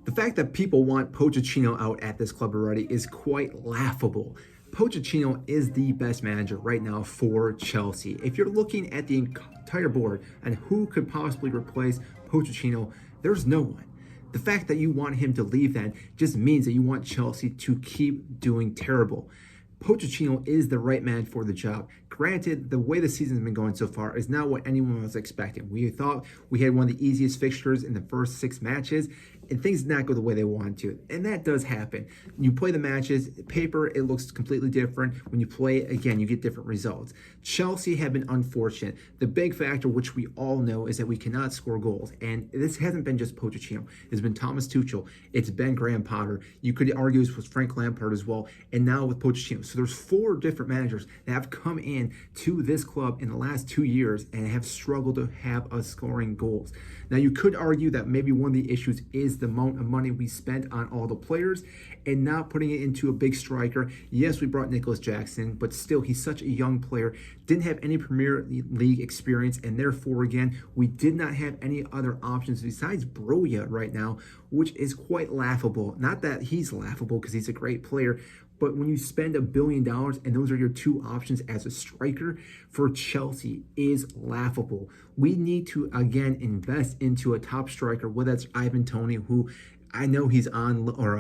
The fact that people want Pochettino out at this club already is quite laughable. Pochettino is the best manager right now for Chelsea. If you're looking at the entire board and who could possibly replace Pochettino, there's no one. The fact that you want him to leave then just means that you want Chelsea to keep doing terrible. Pochettino is the right man for the job. Granted, the way the season's been going so far is not what anyone was expecting. We thought we had one of the easiest fixtures in the first 6 matches, and things did not go the way they wanted to. And that does happen. When you play the matches, paper, it looks completely different. When you play, again, you get different results. Chelsea have been unfortunate. The big factor, which we all know, is that we cannot score goals. And this hasn't been just Pochettino. It's been Thomas Tuchel. It's been Graham Potter. You could argue it was Frank Lampard as well. And now with Pochettino. So there's 4 different managers that have come in to this club in the last 2 years and have struggled to have us scoring goals. Now, you could argue that maybe one of the issues is the amount of money we spent on all the players and not putting it into a big striker. Yes, we brought Nicholas Jackson, but still, he's such a young player, didn't have any Premier League experience, and therefore, again, we did not have any other options besides Broja right now, which is quite laughable. Not that he's laughable because he's a great player, but when you spend $1 billion and those are your 2 options as a striker for Chelsea is laughable. We need to, again, invest into a top striker, whether that's Ivan Toney, who I know he's on or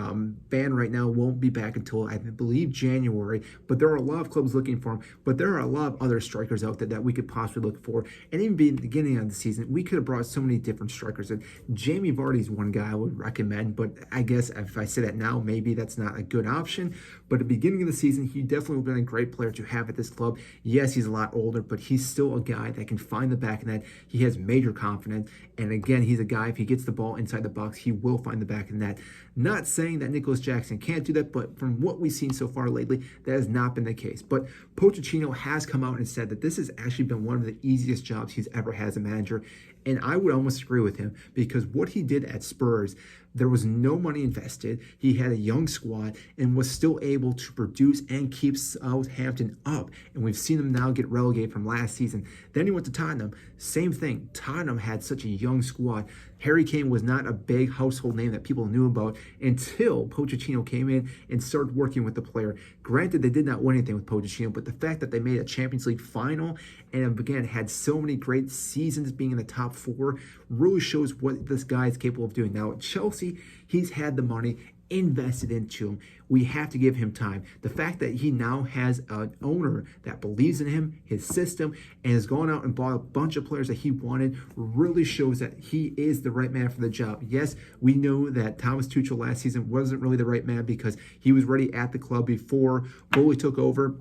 banned right now, won't be back until I believe January, but there are a lot of clubs looking for him. But there are a lot of other strikers out there that we could possibly look for. And even being the beginning of the season, we could have brought so many different strikers. And Jamie Vardy's one guy I would recommend, but I guess if I say that now, maybe that's not a good option. But at the beginning of the season, he definitely would have been a great player to have at this club. Yes, he's a lot older, but he's still a guy that can find the back of net. He has major confidence. And again, he's a guy, if he gets the ball inside the box, he will find the back of net. Not saying that Nicholas Jackson can't do that, but from what we've seen so far lately, that has not been the case. But Pochettino has come out and said that this has actually been one of the easiest jobs he's ever had as a manager. And I would almost agree with him because what he did at Spurs, there was no money invested. He had a young squad and was still able to produce and keep Southampton up. And we've seen them now get relegated from last season. Then he went to Tottenham. Same thing. Tottenham had such a young squad. Harry Kane was not a big household name that people knew about until Pochettino came in and started working with the player. Granted, they did not win anything with Pochettino, but the fact that they made a Champions League final and again had so many great seasons being in the top 4 really shows what this guy is capable of doing. Now at Chelsea, he's had the money invested into him. We have to give him time. The fact that he now has an owner that believes in him, his system, and has gone out and bought a bunch of players that he wanted really shows that he is the right man for the job. Yes, we know that Thomas Tuchel last season wasn't really the right man because he was already at the club before Bowley took over.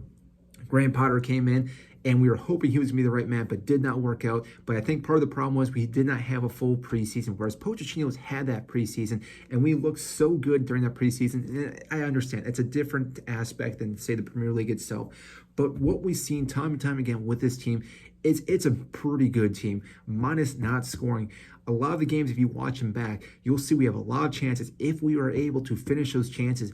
Graham Potter came in, and we were hoping he was going to be the right man, but did not work out. But I think part of the problem was we did not have a full preseason, whereas Pochettino's had that preseason, and we looked so good during that preseason. And I understand it's a different aspect than, say, the Premier League itself. But what we've seen time and time again with this team is it's a pretty good team, minus not scoring. A lot of the games, if you watch them back, you'll see we have a lot of chances. If we were able to finish those chances,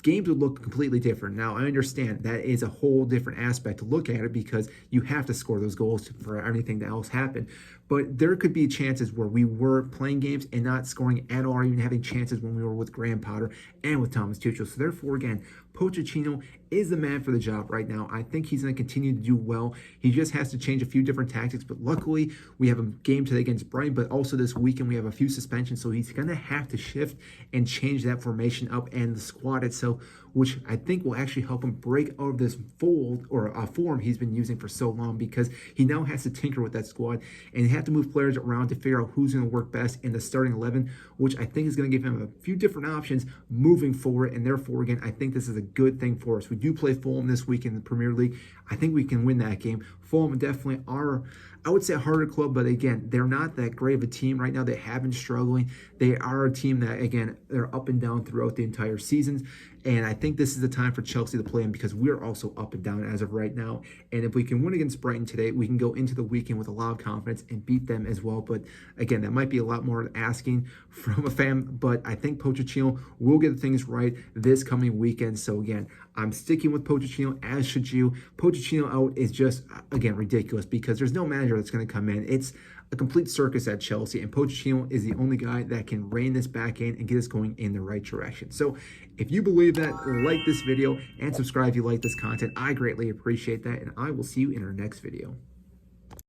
games would look completely different. Now, I understand that is a whole different aspect to look at it because you have to score those goals for anything to else happen. But there could be chances where we were playing games and not scoring at all, or even having chances when we were with Graham Potter and with Thomas Tuchel. So therefore, again, Pochettino is the man for the job right now. I think he's going to continue to do well. He just has to change a few different tactics. But luckily, we have a game today against Brighton, but also this weekend we have a few suspensions. So he's going to have to shift and change that formation up and the squad itself, which I think will actually help him break out of this fold or a form he's been using for so long, because he now has to tinker with that squad and have to move players around to figure out who's going to work best in the starting 11, which I think is going to give him a few different options moving forward. And therefore, again, I think this is a good thing for us. We do play Fulham this week in the Premier League. I think we can win that game. Fulham definitely are, I would say, a harder club, but again, they're not that great of a team right now. They have been struggling. They are a team that, again, they're up and down throughout the entire seasons. And I think this is the time for Chelsea to play in because we're also up and down as of right now. And if we can win against Brighton today, we can go into the weekend with a lot of confidence and beat them as well. But again, that might be a lot more asking from a fan, but I think Pochettino will get things right this coming weekend. So again, I'm sticking with Pochettino, as should you. Pochettino out is just, again, ridiculous because there's no manager that's going to come in. It's a complete circus at Chelsea, and Pochettino is the only guy that can rein this back in and get us going in the right direction. So if you believe that, like this video and subscribe if you like this content. I greatly appreciate that, and I will see you in our next video.